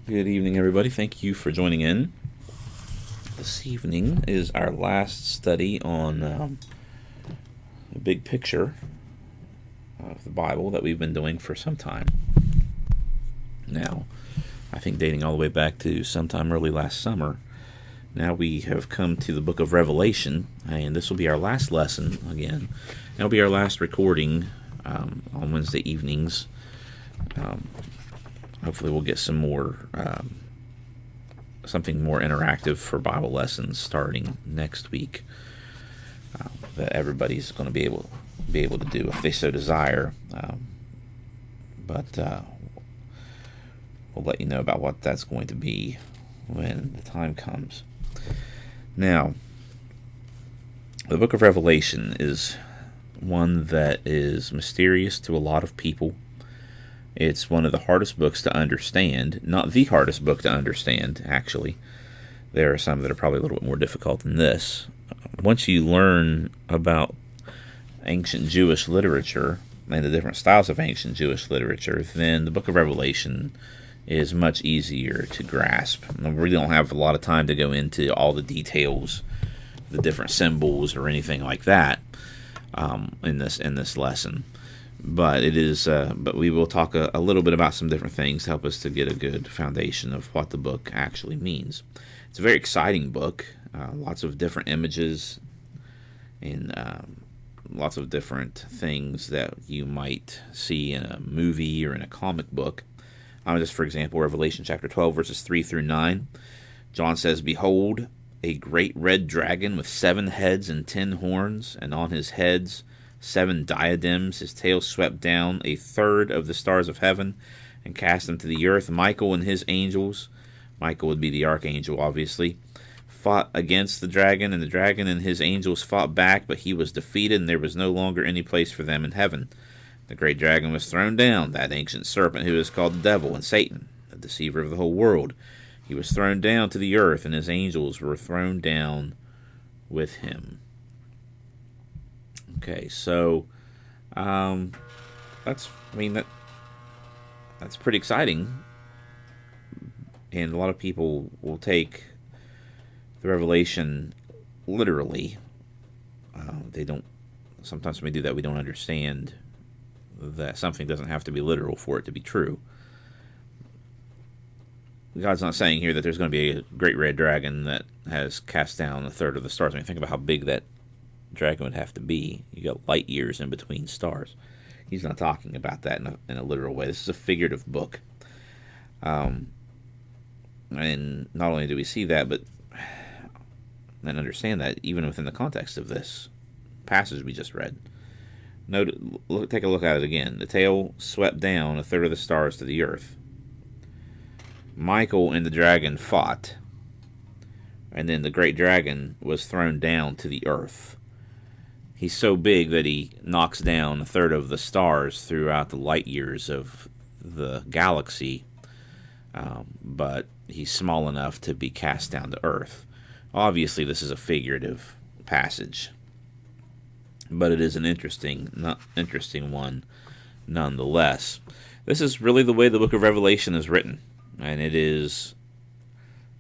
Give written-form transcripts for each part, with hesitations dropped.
Good evening, everybody. Thank you for joining in. This evening is our last study on the big picture of the Bible that we've been doing for some time. Now, I think dating all the way back to sometime early last summer. Now we have come to the book of Revelation, and this will be our last lesson again. It'll be our last recording on Wednesday evenings. Hopefully we'll get some more, something more interactive for Bible lessons starting next week that everybody's going to be able to do if they so desire. But we'll let you know about what that's going to be when the time comes. Now, the book of Revelation is one that is mysterious to a lot of people. It's one of the hardest books to understand. Not the hardest book to understand, actually. There are some that are probably a little bit more difficult than this. Once you learn about ancient Jewish literature and the different styles of ancient Jewish literature, then the book of Revelation is much easier to grasp. We really don't have a lot of time to go into all the details, the different symbols or anything like that in this lesson. But but we will talk a little bit about some different things to help us to get a good foundation of what the book actually means. It's a very exciting book. Lots of different images and lots of different things that you might see in a movie or in a comic book. Just for example, Revelation chapter 12, verses 3 through 9. John says, "Behold, a great red dragon with 7 heads and 10 horns, and on his heads 7 diadems. His tail swept down a third of the stars of heaven and cast them to the earth. Michael and his angels," Michael would be the archangel, obviously, "fought against the dragon, and the dragon and his angels fought back, but he was defeated, and there was no longer any place for them in heaven. The great dragon was thrown down, that ancient serpent who is called the devil and Satan, the deceiver of the whole world. He was thrown down to the earth, and his angels were thrown down with him." Okay, so that's pretty exciting, and a lot of people will take the Revelation literally. They don't. Sometimes when we do that, we don't understand that something doesn't have to be literal for it to be true. God's not saying here that there's going to be a great red dragon that has cast down a third of the stars. I mean, think about how big that dragon would have to be. You got light years in between stars. He's not talking about that in a literal way. This is a figurative book. And not only do we see that, but and understand that even within the context of this passage we just read. Take a look at it again. The tail swept down a third of the stars to the earth. Michael and the dragon fought, and then the great dragon was thrown down to the earth. He's so big that he knocks down a third of the stars throughout the light years of the galaxy, but he's small enough to be cast down to earth. Obviously, this is a figurative passage, but it is an interesting one nonetheless. This is really the way the book of Revelation is written, and it is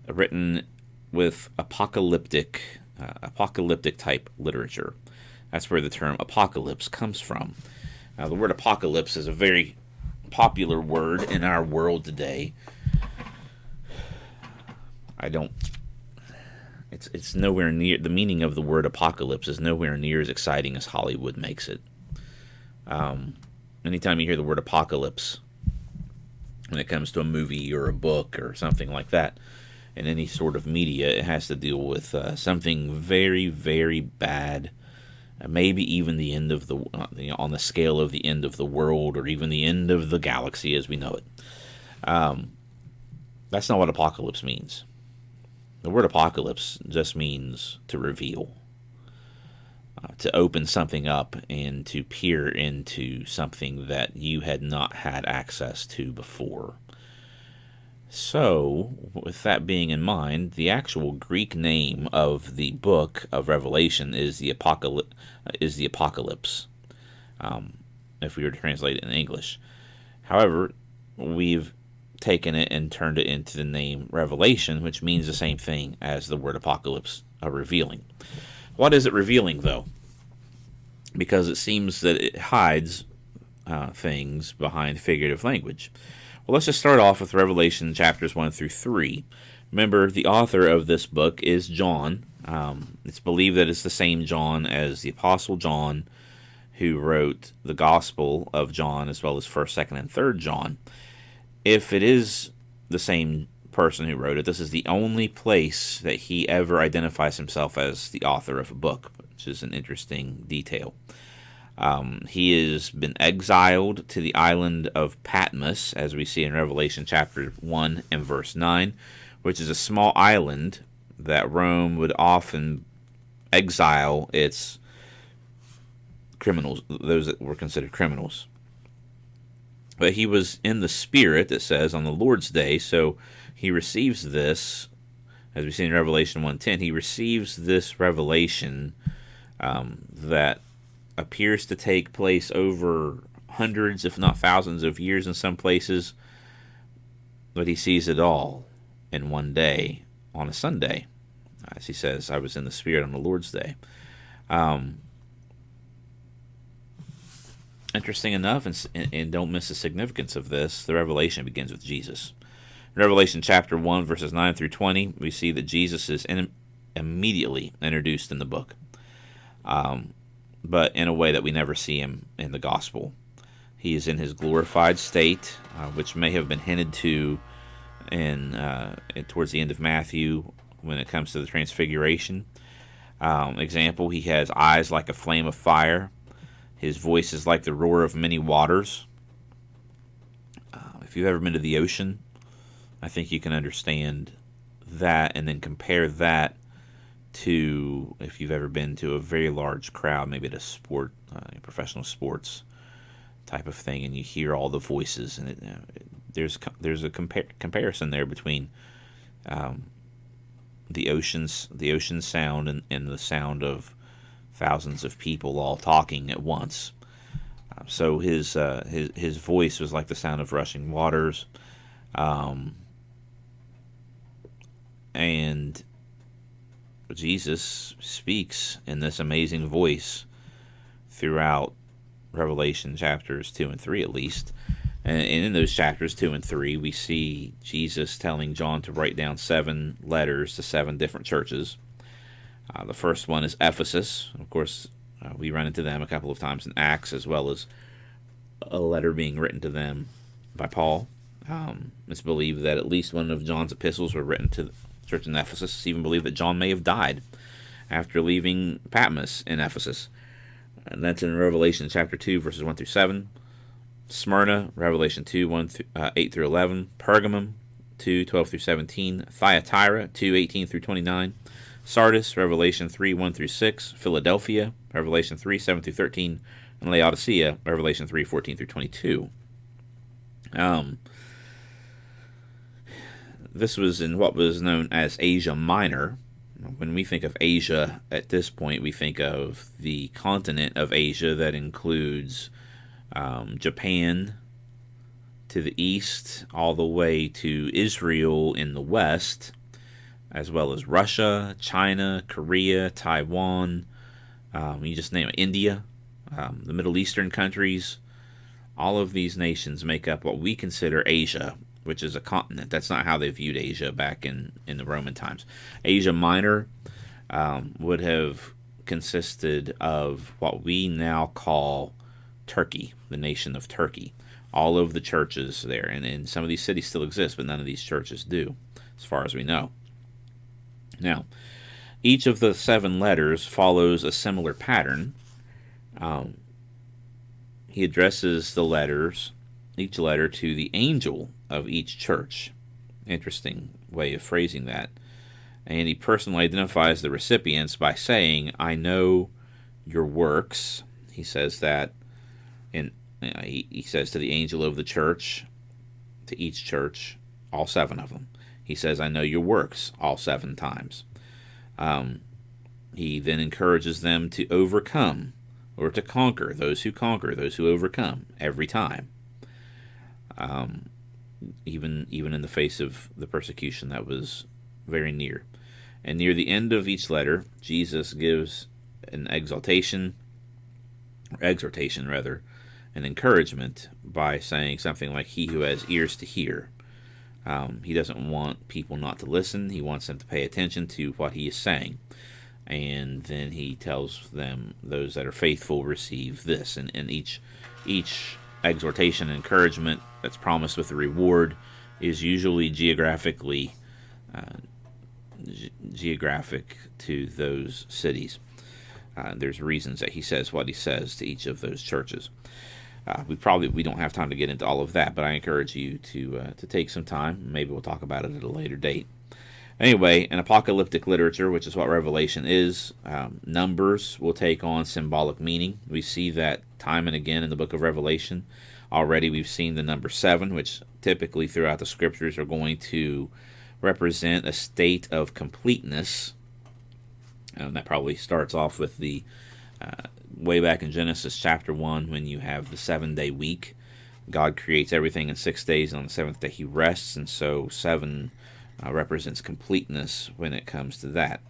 written with apocalyptic type literature. That's where the term apocalypse comes from. Now, the word apocalypse is a very popular word in our world today. It's nowhere near, the meaning of the word apocalypse is nowhere near as exciting as Hollywood makes it. Anytime you hear the word apocalypse, when it comes to a movie or a book or something like that, in any sort of media, it has to deal with something very, very bad. Maybe even the end of on the scale of the end of the world, or even the end of the galaxy as we know it. That's not what apocalypse means. The word apocalypse just means to reveal, to open something up and to peer into something that you had not had access to before. So, with that being in mind, the actual Greek name of the book of Revelation is the Apocalypse. If we were to translate it in English. However, we've taken it and turned it into the name Revelation, which means the same thing as the word apocalypse, a revealing. What is it revealing, though? Because it seems that it hides things behind figurative language. Well, let's just start off with Revelation chapters 1 through 3. Remember, the author of this book is John. It's believed that it's the same John as the Apostle John, who wrote the Gospel of John, as well as 1st, 2nd, and 3rd John. If it is the same person who wrote it, this is the only place that he ever identifies himself as the author of a book, which is an interesting detail. He has been exiled to the island of Patmos, as we see in Revelation chapter 1 and verse 9, which is a small island that Rome would often exile its criminals, those that were considered criminals. But he was in the Spirit, it says, on the Lord's day, so he receives this, as we see in Revelation 1:10, he receives this revelation that appears to take place over hundreds, if not thousands of years in some places, but he sees it all in one day on a Sunday. As he says, I was in the Spirit on the Lord's day. Interesting enough, and don't miss the significance of this, the revelation begins with Jesus. In Revelation chapter 1, verses 9 through 20, we see that Jesus is immediately introduced in the book, but in a way that we never see him in the gospel. He is in his glorified state, which may have been hinted to towards the end of Matthew when it comes to the transfiguration. Example, he has eyes like a flame of fire. His voice is like the roar of many waters. If you've ever been to the ocean, I think you can understand that, and then compare that to if you've ever been to a very large crowd, maybe at a sport, professional sports type of thing, and you hear all the voices, and there's a comparison there between the ocean sound and the sound of thousands of people all talking at once. So his voice was like the sound of rushing waters, and Jesus speaks in this amazing voice throughout Revelation chapters 2 and 3 at least. And in those chapters 2 and 3, we see Jesus telling John to write down 7 letters to 7 different churches. The first one is Ephesus. Of course, we run into them a couple of times in Acts, as well as a letter being written to them by Paul. It's believed that at least one of John's epistles were written to the church in Ephesus. It's even believed that John may have died after leaving Patmos in Ephesus. And that's in Revelation chapter 2, verses 1 through 7. Smyrna, Revelation 2, 8 through 11. Pergamum, 2, 12 through 17. Thyatira, 2, 18 through 29. Sardis, Revelation 3, 1 through 6. Philadelphia, Revelation 3, 7 through 13. And Laodicea, Revelation 3, 14 through 22. This was in what was known as Asia Minor. When we think of Asia at this point, we think of the continent of Asia that includes Japan to the east, all the way to Israel in the west, as well as Russia, China, Korea, Taiwan, you just name it, India, the Middle Eastern countries. All of these nations make up what we consider Asia, which is a continent. That's not how they viewed Asia back in the Roman times. Asia Minor would have consisted of what we now call Turkey, the nation of Turkey. All of the churches there, and some of these cities still exist, but none of these churches do, as far as we know. Now, each of the 7 letters follows a similar pattern. He addresses each letter to the angel of each church. Interesting way of phrasing that. And he personally identifies the recipients by saying, I know your works. He says that, and he says to the angel of the church, to each church, all 7 of them. He says, I know your works, all 7 times. He then encourages them to overcome, or to conquer, those who overcome, every time. even in the face of the persecution that was very near. And near the end of each letter, Jesus gives an exhortation rather, an encouragement by saying something like, "He who has ears to hear." He doesn't want people not to listen. He wants them to pay attention to what he is saying. And then he tells them, those that are faithful receive this. And each exhortation and encouragement that's promised with a reward is usually geographic to those cities. There's reasons that he says what he says to each of those churches. We don't have time to get into all of that, but I encourage you to take some time. Maybe we'll talk about it at a later date. Anyway, in apocalyptic literature, which is what Revelation is, numbers will take on symbolic meaning. We see that time and again in the book of Revelation. Already we've seen the number 7, which typically throughout the scriptures are going to represent a state of completeness. And that probably starts off with the way back in Genesis chapter 1 when you have the 7-day week. God creates everything in 6 days, and on the 7th day he rests, and so 7 represents completeness when it comes to that.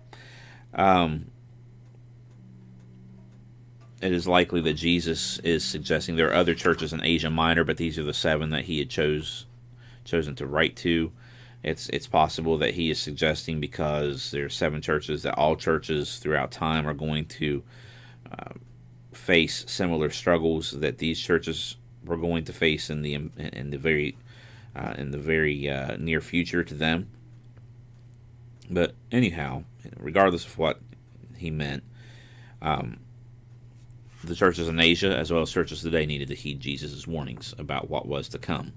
It is likely that Jesus is suggesting there are other churches in Asia Minor, but these are the 7 that he had chosen to write to. It's possible that he is suggesting because there are 7 churches, that all churches throughout time are going to face similar struggles that these churches were going to face in the very near future to them. But anyhow, regardless of what he meant, the churches in Asia, as well as churches today, needed to heed Jesus' warnings about what was to come.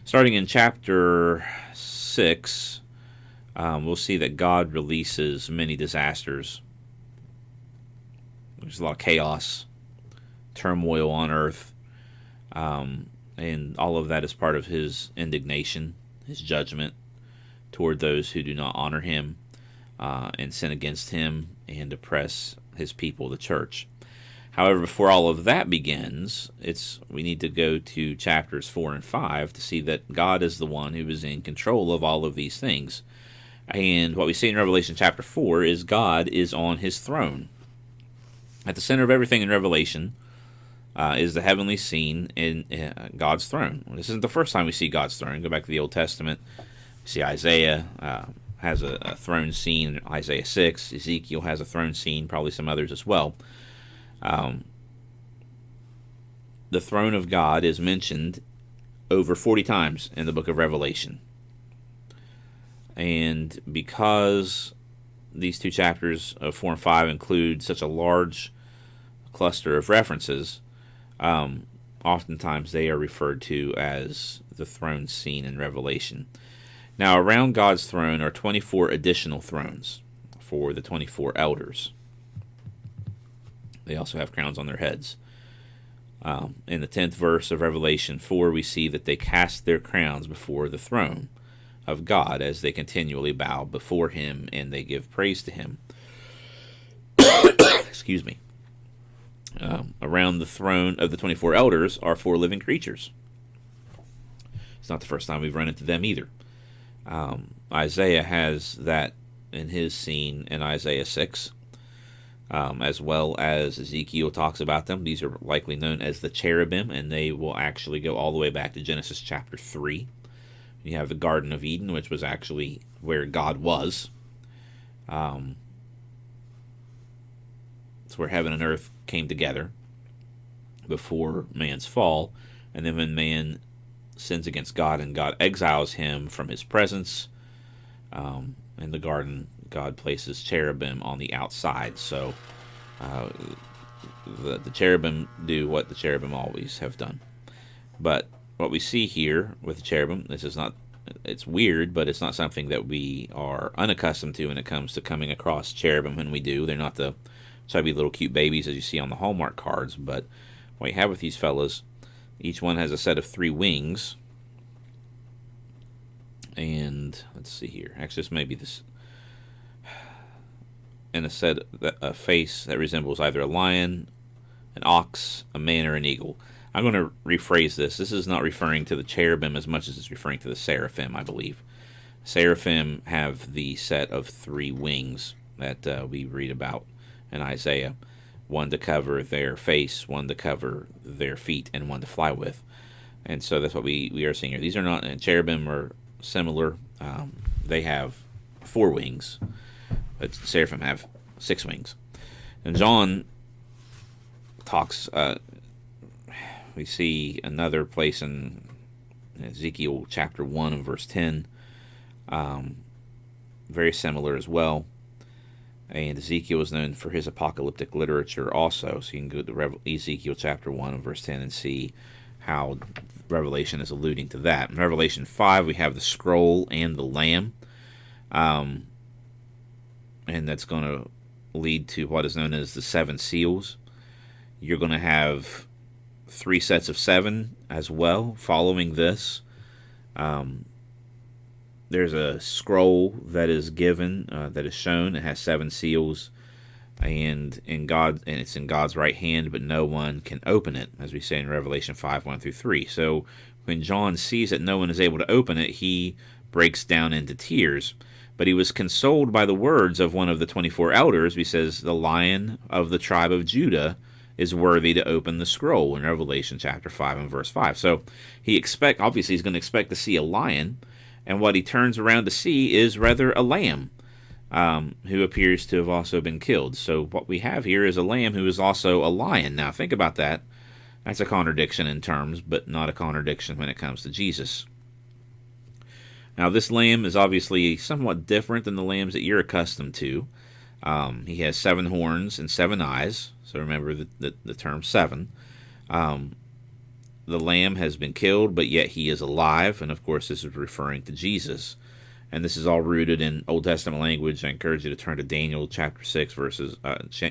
Starting in chapter 6, we'll see that God releases many disasters. There's a lot of chaos, turmoil on earth, and all of that is part of his indignation, his judgment toward those who do not honor him and sin against him and oppress his people, the church. However, before all of that begins, we need to go to chapters 4 and 5 to see that God is the one who is in control of all of these things. And what we see in Revelation chapter 4 is God is on his throne. At the center of everything in Revelation is the heavenly scene in God's throne. This isn't the first time we see God's throne. Go back to the Old Testament. We see Isaiah has a throne scene in Isaiah 6. Ezekiel has a throne scene, probably some others as well. The throne of God is mentioned over 40 times in the book of Revelation. And because these 2 chapters of 4 and 5 include such a large cluster of references, oftentimes they are referred to as the throne scene in Revelation. Now, around God's throne are 24 additional thrones for the 24 elders. They also have crowns on their heads. In the 10th verse of Revelation 4, we see that they cast their crowns before the throne of God as they continually bow before him and they give praise to him. Excuse me. Around the throne of the 24 elders are 4 living creatures. It's not the first time we've run into them either. Isaiah has that in his scene in Isaiah 6. As well as Ezekiel talks about them. These are likely known as the cherubim, and they will actually go all the way back to Genesis chapter 3. You have the Garden of Eden, which was actually where God was. It's where heaven and earth came together before man's fall. And then when man sins against God and God exiles him from his presence, in the garden, God places cherubim on the outside. So the cherubim do what the cherubim always have done. But what we see here with the cherubim, it's weird, but it's not something that we are unaccustomed to when it comes to coming across cherubim when we do. They're not the chubby little cute babies as you see on the Hallmark cards, but what you have with these fellas, each one has a set of 3 wings. And let's see here. Actually, this may be this. And a face that resembles either a lion, an ox, a man, or an eagle. I'm going to rephrase this. This is not referring to the cherubim as much as it's referring to the seraphim, I believe. Seraphim have the set of 3 wings that we read about in Isaiah. One to cover their face, one to cover their feet, and one to fly with. And so that's what we are seeing here. These are not, cherubim are similar. They have 4 wings, but seraphim have 6 wings. And John talks, we see another place in Ezekiel chapter 1 and verse 10, very similar as well. And Ezekiel is known for his apocalyptic literature also, so you can go to Ezekiel chapter 1 and verse 10 and see how Revelation is alluding to that. In Revelation 5, we have the scroll and the lamb, and that's going to lead to what is known as the 7 seals. You're going to have 3 sets of 7 as well following this. There's a scroll that is given, that is shown. It has 7 seals, and it's in God's right hand, but no one can open it, as we say in Revelation 5, 1 through 3. So when John sees that no one is able to open it, he breaks down into tears. But he was consoled by the words of one of the 24 elders. He says, the Lion of the tribe of Judah is worthy to open the scroll, in Revelation chapter 5 and verse 5. So obviously he's going to expect to see a lion, and what he turns around to see is rather a lamb, who appears to have also been killed. So what we have here is a lamb who is also a lion. Now think about that. That's a contradiction in terms, but not a contradiction when it comes to Jesus. Now this lamb is obviously somewhat different than the lambs that you're accustomed to. He has 7 horns and 7 eyes. So remember the term 7. The lamb has been killed, but yet he is alive. And of course, this is referring to Jesus. And this is all rooted in Old Testament language. I encourage you to turn to Daniel chapter 6,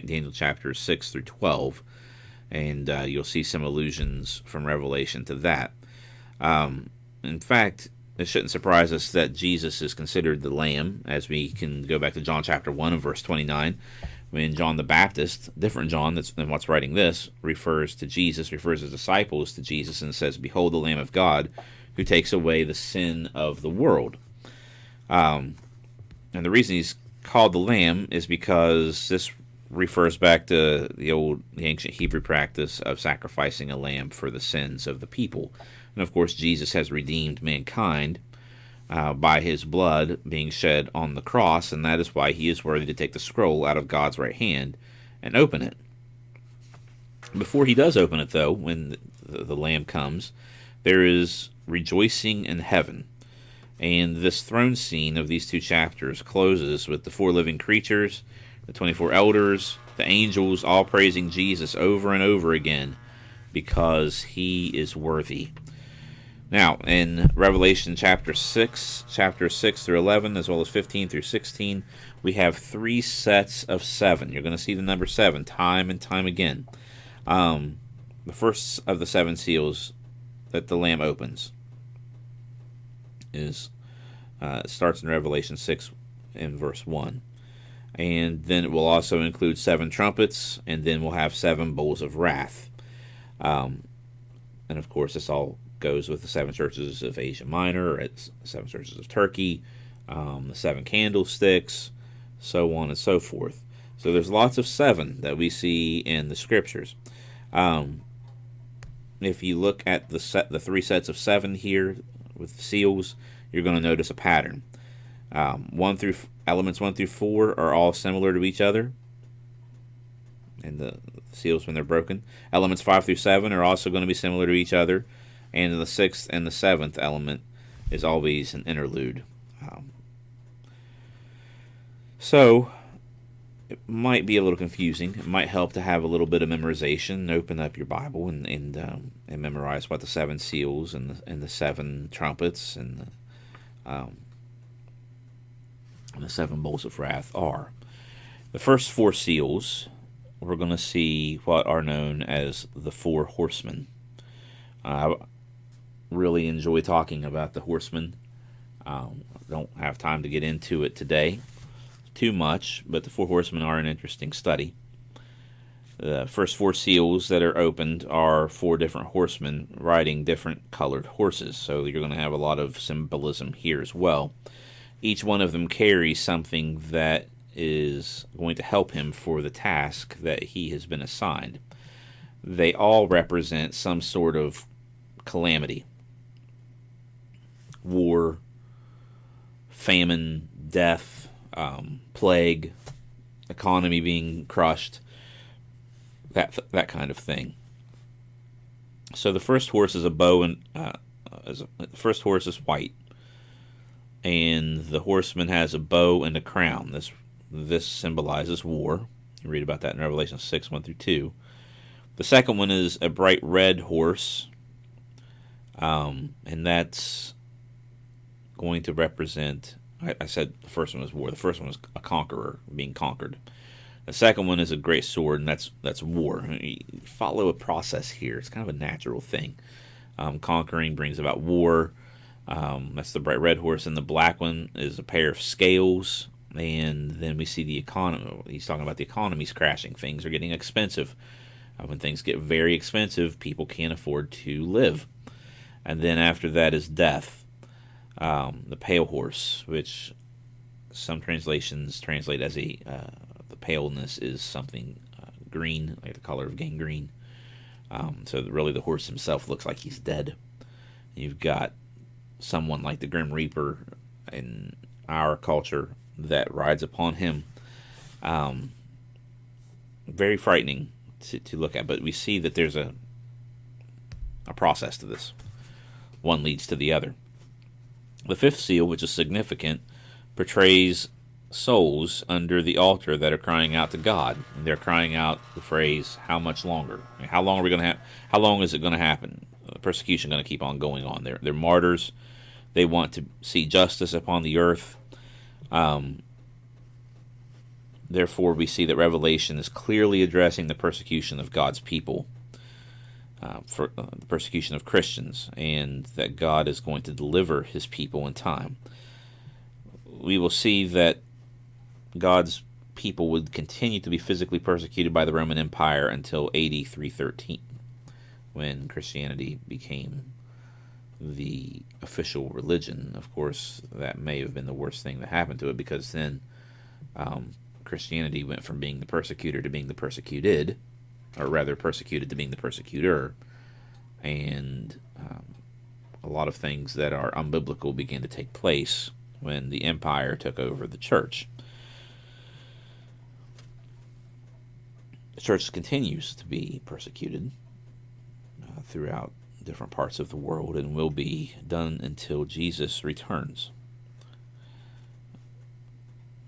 Daniel chapters 6 through 12. And you'll see some allusions from Revelation to that. In fact, it shouldn't surprise us that Jesus is considered the Lamb, as we can go back to John chapter 1 and verse 29, when John the Baptist, different John than what's writing this, refers to Jesus, refers his disciples to Jesus, and says, "Behold the Lamb of God, who takes away the sin of the world." And the reason he's called the Lamb is because this refers back to the ancient Hebrew practice of sacrificing a lamb for the sins of the people. And of course, Jesus has redeemed mankind by his blood being shed on the cross, and that is why he is worthy to take the scroll out of God's right hand and open it. Before he does open it, though, when the Lamb comes, there is rejoicing in heaven. And this throne scene of these 2 chapters closes with the 4 living creatures, the 24 elders, the angels, all praising Jesus over and over again because he is worthy. Now, in Revelation chapter 6 through 11, as well as 15 through 16, we have 3 sets of 7. You're going to see the number 7 time and time again. The first of the 7 seals that the Lamb opens starts in Revelation 6 in verse 1. And then it will also include 7 trumpets, and then we'll have 7 bowls of wrath. And of course, this all goes with the 7 churches of Asia Minor, it's 7 churches of Turkey, the 7 candlesticks, so on and so forth. So there's lots of 7 that we see in the scriptures. If you look at the 3 sets of 7 here with seals, you're going to notice a pattern. Elements 1 through 4 are all similar to each other, and the seals when they're broken. Elements 5 through 7 are also going to be similar to each other, and the 6th and the 7th element is always an interlude. So it might be a little confusing. It might help to have a little bit of memorization. Open up your Bible and memorize what the 7 seals and the 7 trumpets and the 7 bowls of wrath are. The first 4 seals, we're going to see what are known as the 4 horsemen. I really enjoy talking about the horsemen. Don't have time to get into it today too much, but the 4 horsemen are an interesting study. The first four seals that are opened are four different horsemen riding different colored horses, so you're going to have a lot of symbolism here as well. Each one of them carries something that is going to help him for the task that he has been assigned. They all represent some sort of calamity: war, famine, death, plague, economy being crushed, that kind of thing. So the first horse is a bow, and the first horse is white, and the horseman has a bow and a crown. This symbolizes war. You read about that in Revelation 6, 1 through 2. The second one is a bright red horse, and that's going to represent, I said the first one was war. The first one was a conqueror being conquered. The second one is a great sword, and that's war. You follow a process here. It's kind of a natural thing. Conquering brings about war. That's the bright red horse, and the black one is a pair of scales. And then we see the economy. He's talking about the economy's crashing. Things are getting expensive. When things get very expensive, people can't afford to live. And then after that is death. The pale horse, which some translations translate as the paleness is something green, like the color of gangrene. So really the horse himself looks like he's dead. You've got someone like the Grim Reaper in our culture that rides upon him. Very frightening to look at, but we see that there's a process to this. One leads to the other. The fifth seal, which is significant, portrays souls under the altar that are crying out to God. And they're crying out the phrase, "How much longer? How long are we going to have? How long is it going to happen? The persecution going to keep on going on." They're martyrs. They want to see justice upon the earth. Therefore, we see that Revelation is clearly addressing the persecution of God's people, for the persecution of Christians, and that God is going to deliver his people in time. We will see that God's people would continue to be physically persecuted by the Roman Empire until AD 313, when Christianity became the official religion. Of course, that may have been the worst thing that happened to it, because then Christianity went from being the persecutor to being the persecuted, or rather persecuted to being the persecutor, and a lot of things that are unbiblical began to take place when the empire took over the church. The church continues to be persecuted throughout different parts of the world, and will be done until Jesus returns.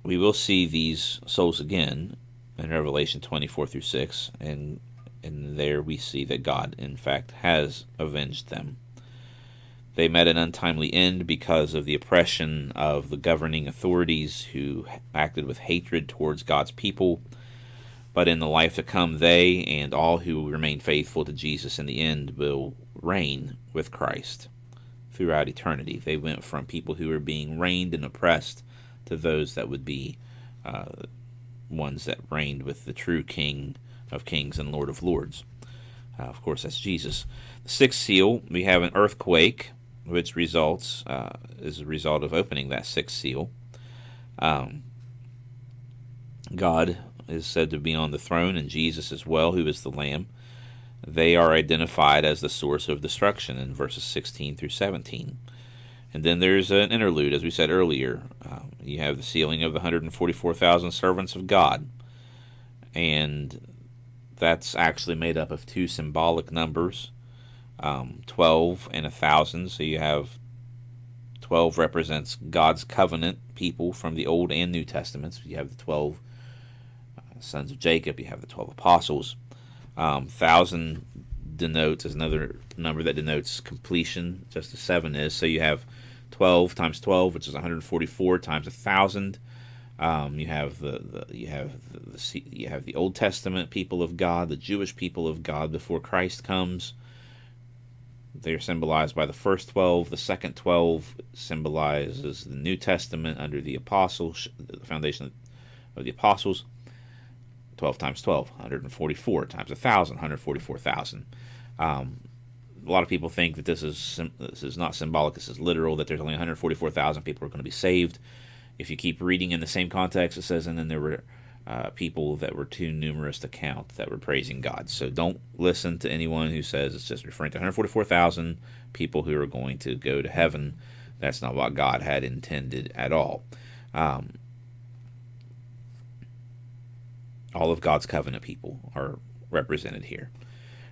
We will see these souls again in Revelation 24 through 6, and there we see that God, in fact, has avenged them. They met an untimely end because of the oppression of the governing authorities, who acted with hatred towards God's people. But in the life to come, they and all who remain faithful to Jesus in the end will reign with Christ throughout eternity. They went from people who were being reigned and oppressed to those that would be ones that reigned with the true King of Kings and Lord of Lords. Of course, that's Jesus. The sixth seal, we have an earthquake, which is a result of opening that sixth seal. God is said to be on the throne, and Jesus as well, who is the Lamb. They are identified as the source of destruction in verses 16 through 17. And then there's an interlude, as we said earlier. You have the sealing of the 144,000 servants of God. And that's actually made up of two symbolic numbers, 12 and 1,000. So you have 12 represents God's covenant people from the Old and New Testaments. You have the 12 sons of Jacob. You have the 12 apostles. 1,000 denotes is another number that denotes completion, just as 7 is. So you have 12 times 12, which is 144 times 1,000. You have the Old Testament people of God, the Jewish people of God before Christ comes. They are symbolized by the first 12. The second 12 symbolizes the New Testament under the apostles, the foundation of the apostles. 12 times 12, 144 times 1,000, 144,000. A lot of people think that this is not symbolic, this is literal, that there's only 144,000 people who are going to be saved. If you keep reading in the same context, it says, and then there were people that were too numerous to count that were praising God. So don't listen to anyone who says it's just referring to 144,000 people who are going to go to heaven. That's not what God had intended at all. All of God's covenant people are represented here.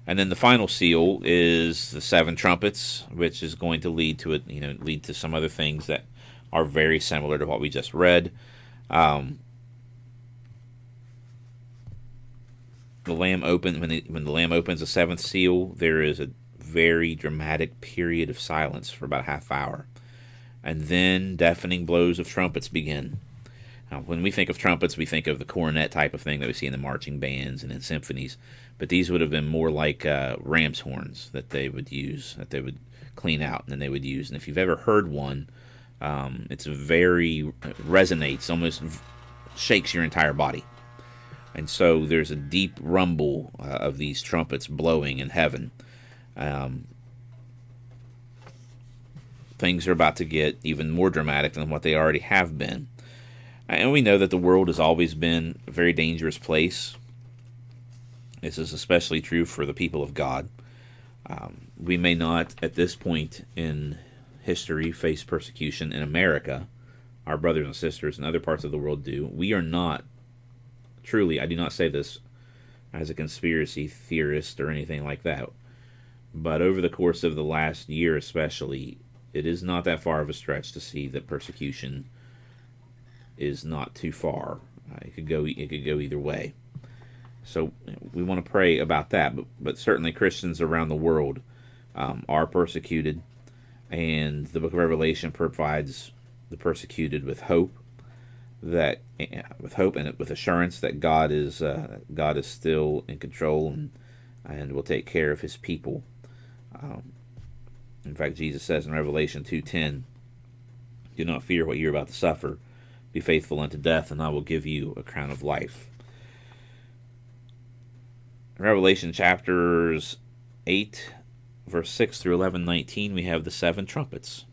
And then the final seal is the 7 trumpets, which is going to lead to some other things that are very similar to what we just read. The Lamb when the Lamb opens the 7th seal, there is a very dramatic period of silence for about a half hour, and then deafening blows of trumpets begin. Now, when we think of trumpets, we think of the cornet type of thing that we see in the marching bands and in symphonies, but these would have been more like ram's horns that they would use, that they would clean out, and then they would use. And if you've ever heard one, it resonates, almost shakes your entire body. And so there's a deep rumble of these trumpets blowing in heaven. Things are about to get even more dramatic than what they already have been. And we know that the world has always been a very dangerous place. This is especially true for the people of God. We may not, at this point in history, face persecution in America. Our brothers and sisters in other parts of the world do. We are not, truly, I do not say this as a conspiracy theorist or anything like that, but over the course of the last year especially, it is not that far of a stretch to see that persecution is not too far. It could go either way. So we want to pray about that. But certainly Christians around the world are persecuted, and the Book of Revelation provides the persecuted with hope, and with assurance that God is still in control and will take care of His people. In fact, Jesus says in Revelation 2:10, "Do not fear what you're about to suffer. Be faithful unto death, and I will give you a crown of life." In Revelation chapters 8, verse 6 through 11:19, we have the 7 trumpets.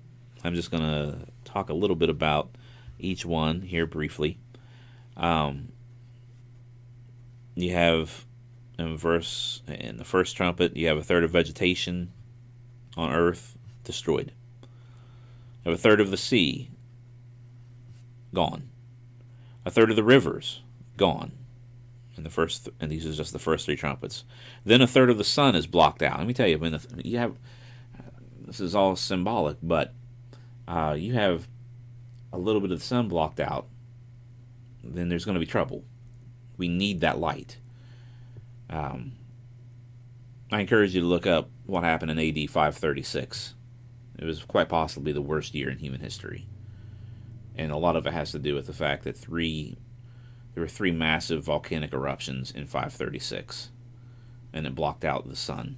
I'm just going to talk a little bit about each one here briefly. You have in the first trumpet, you have a third of vegetation on earth destroyed. You have a third of the sea gone. A third of the rivers gone. And these are just the first 3 trumpets. Then a third of the sun is blocked out. Let me tell you, when you have, this is all symbolic, but you have a little bit of the sun blocked out, then there's going to be trouble. We need that light. I encourage you to look up what happened in AD 536. It was quite possibly the worst year in human history. And a lot of it has to do with the fact that there were 3 massive volcanic eruptions in 536, and it blocked out the sun.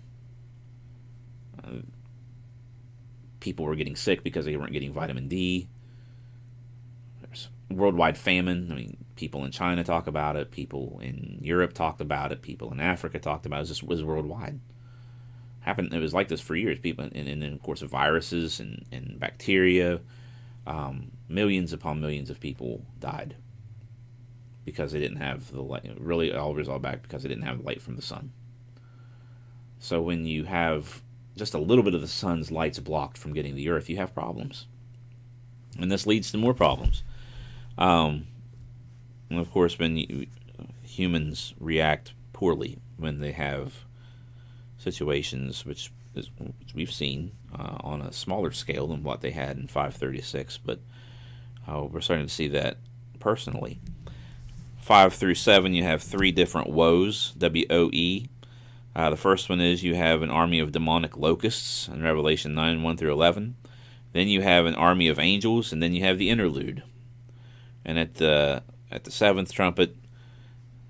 People were getting sick because they weren't getting vitamin D. There's worldwide famine. I mean, people in China talk about it. People in Europe talked about it. People in Africa talked about it. It was worldwide. It was like this for years. People, and then of course, viruses and bacteria. Millions upon millions of people died because they didn't have the light. Really, all result back because they didn't have the light from the sun. So when you have just a little bit of the sun's lights blocked from getting the earth, you have problems, and this leads to more problems. And of course, when humans react poorly when they have situations which we've seen on a smaller scale than what they had in 536, but we're starting to see that personally. 5 through 7, you have 3 different woes, W-O-E. The first one is you have an army of demonic locusts in Revelation 9, 1 through 11. Then you have an army of angels, and then you have the interlude. And at the 7th trumpet,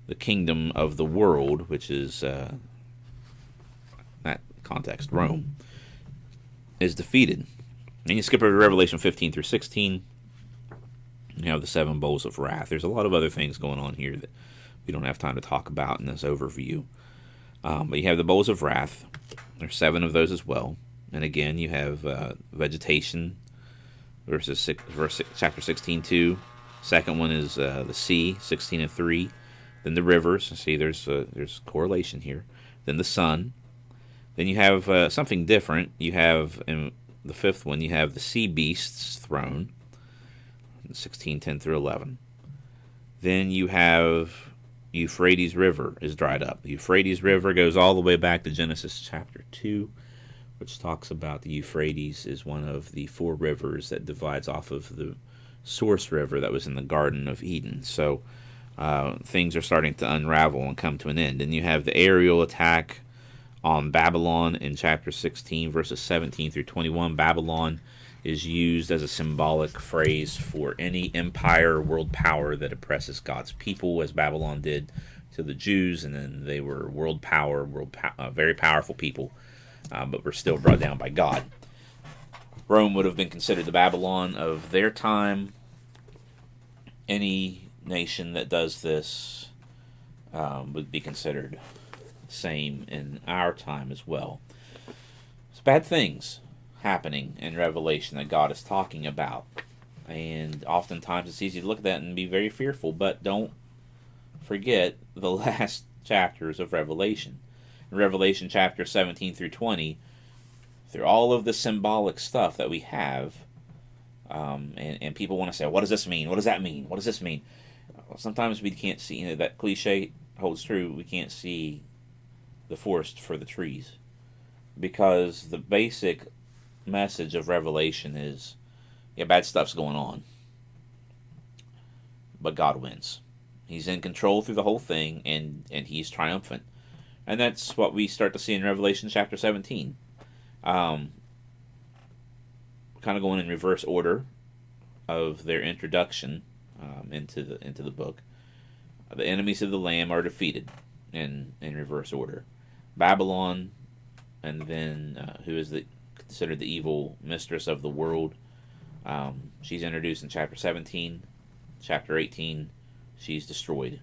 the kingdom of the world, which is, that context, Rome, is defeated. And you skip over to Revelation 15 through 16. You have the 7 bowls of wrath. There's a lot of other things going on here that we don't have time to talk about in this overview. But you have the bowls of wrath. There's 7 of those as well. And again, you have vegetation, chapter 16:2. Second one is the sea, 16:3. Then the rivers. See, there's correlation here. Then the sun. Then you have something different. You have, in the 5th one, you have the sea beast's throne, 16:10 through 11. Then you have Euphrates River is dried up. The Euphrates River goes all the way back to Genesis chapter 2, which talks about the Euphrates is one of the 4 rivers that divides off of the source river that was in the Garden of Eden. So things are starting to unravel and come to an end. And you have the aerial attack on Babylon in chapter 16, verses 17 through 21. Babylon is used as a symbolic phrase for any empire or world power that oppresses God's people, as Babylon did to the Jews, and then they were world power, very powerful people, but were still brought down by God. Rome would have been considered the Babylon of their time. Any nation that does this would be considered same in our time as well. It's bad things happening in Revelation that God is talking about, and oftentimes it's easy to look at that and be very fearful, but don't forget the last chapters of Revelation. In Revelation chapter 17 through 20, through all of the symbolic stuff that we have, and people want to say, what does this mean? What does that mean? What does this mean? Well, sometimes we can't see, that cliche holds true, we can't see the forest for the trees, because the basic message of Revelation is, yeah, bad stuff's going on, but God wins. He's in control through the whole thing, and he's triumphant. And that's what we start to see in Revelation chapter 17. Kind of going in reverse order of their introduction into the book. The enemies of the Lamb are defeated in reverse order. Babylon, and then who is considered the evil mistress of the world. She's introduced in chapter 17. Chapter 18, she's destroyed,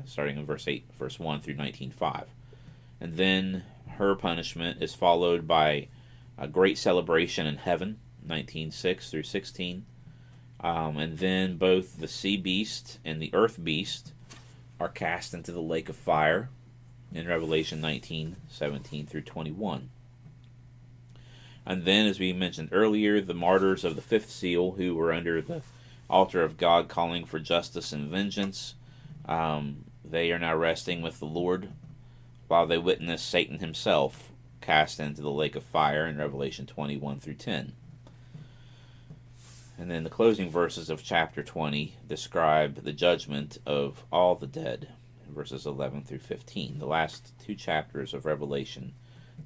starting in verse 1 through 19:5. And then her punishment is followed by a great celebration in heaven, 19:6 through 16. And then both the sea beast and the earth beast are cast into the lake of fire in Revelation 19:17 through 21. And then, as we mentioned earlier, the martyrs of the 5th seal, who were under the altar of God calling for justice and vengeance, they are now resting with the Lord while they witness Satan himself cast into the lake of fire in Revelation 21 through 10. And then the closing verses of chapter 20 describe the judgment of all the dead, verses 11 through 15. The last 2 chapters of Revelation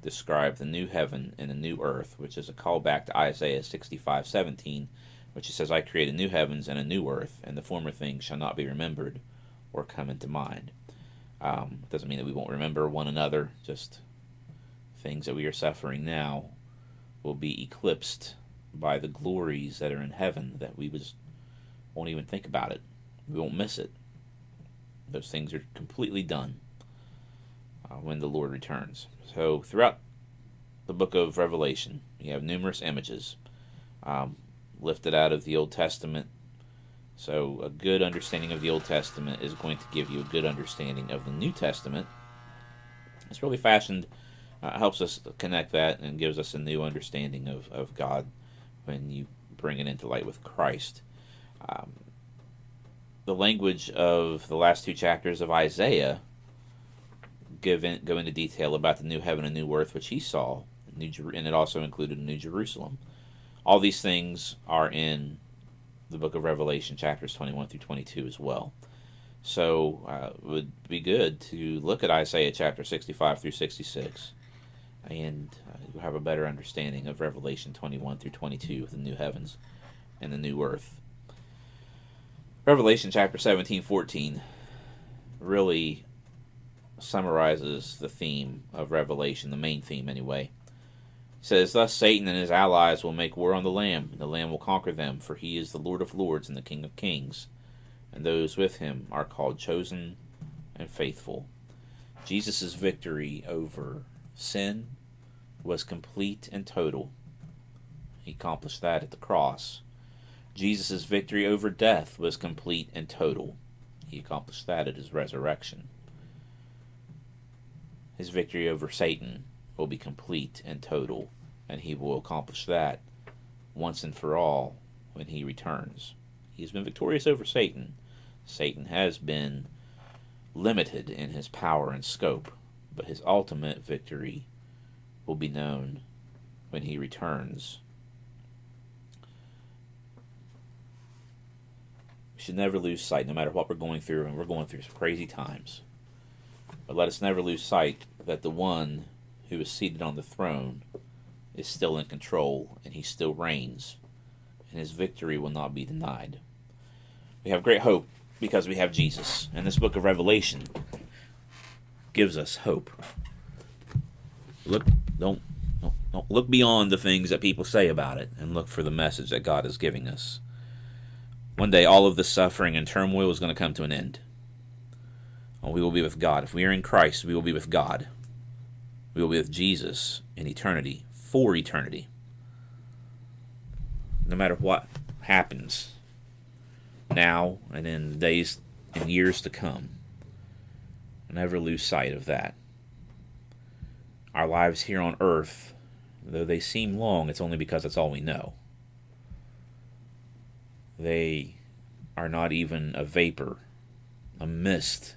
describe the new heaven and the new earth, which is a callback to Isaiah 65:17, which says, I create a new heavens and a new earth, and the former things shall not be remembered or come into mind. It doesn't mean that we won't remember one another, just things that we are suffering now will be eclipsed by the glories that are in heaven, that we just won't even think about it. We won't miss it. Those things are completely done when the Lord returns. So throughout the book of Revelation, you have numerous images lifted out of the Old Testament. So a good understanding of the Old Testament is going to give you a good understanding of the New Testament. It's really fashioned, helps us connect that and gives us a new understanding of God when you bring it into light with Christ. The language of the last 2 chapters of Isaiah go into detail about the new heaven and new earth which he saw, and it also included New Jerusalem. All these things are in the book of Revelation, chapters 21 through 22 as well. So it would be good to look at Isaiah chapter 65 through 66 and have a better understanding of Revelation 21 through 22, the new heavens and the new earth. Revelation chapter 17:14 really summarizes the theme of Revelation, the main theme anyway. It says, Thus Satan and his allies will make war on the Lamb, and the Lamb will conquer them, for he is the Lord of lords and the King of kings, and those with him are called chosen, and faithful. Jesus' victory over sin was complete and total. He accomplished that at the cross. Jesus' victory over death was complete and total. He accomplished that at his resurrection. His victory over Satan will be complete and total, and he will accomplish that once and for all when he returns. He has been victorious over Satan. Satan has been limited in his power and scope, but his ultimate victory will be known when he returns. We should never lose sight, no matter what we're going through, and we're going through some crazy times. But let us never lose sight that the one who is seated on the throne is still in control, and he still reigns, and his victory will not be denied. We have great hope because we have Jesus, and this book of Revelation gives us hope. Don't look beyond the things that people say about it, and look for the message that God is giving us. One day, all of this suffering and turmoil is going to come to an end. And we will be with God. If we are in Christ, we will be with God. We will be with Jesus in eternity, for eternity. No matter what happens now and in the days and years to come, never lose sight of that. Our lives here on earth, though they seem long, it's only because that's all we know. They are not even a vapor, a mist,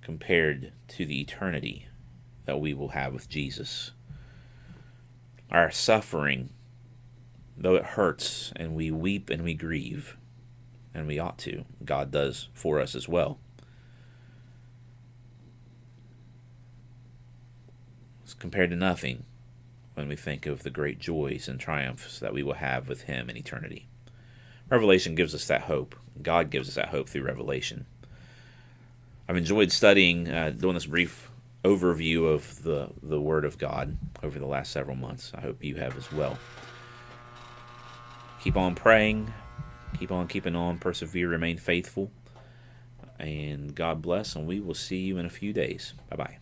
compared to the eternity that we will have with Jesus. Our suffering, though it hurts and we weep and we grieve, and we ought to, God does for us as well. It's compared to nothing when we think of the great joys and triumphs that we will have with Him in eternity. Revelation gives us that hope. God gives us that hope through Revelation. I've enjoyed studying, doing this brief overview of the Word of God over the last several months. I hope you have as well. Keep on praying. Keep on keeping on. Persevere. Remain faithful. And God bless. And we will see you in a few days. Bye-bye.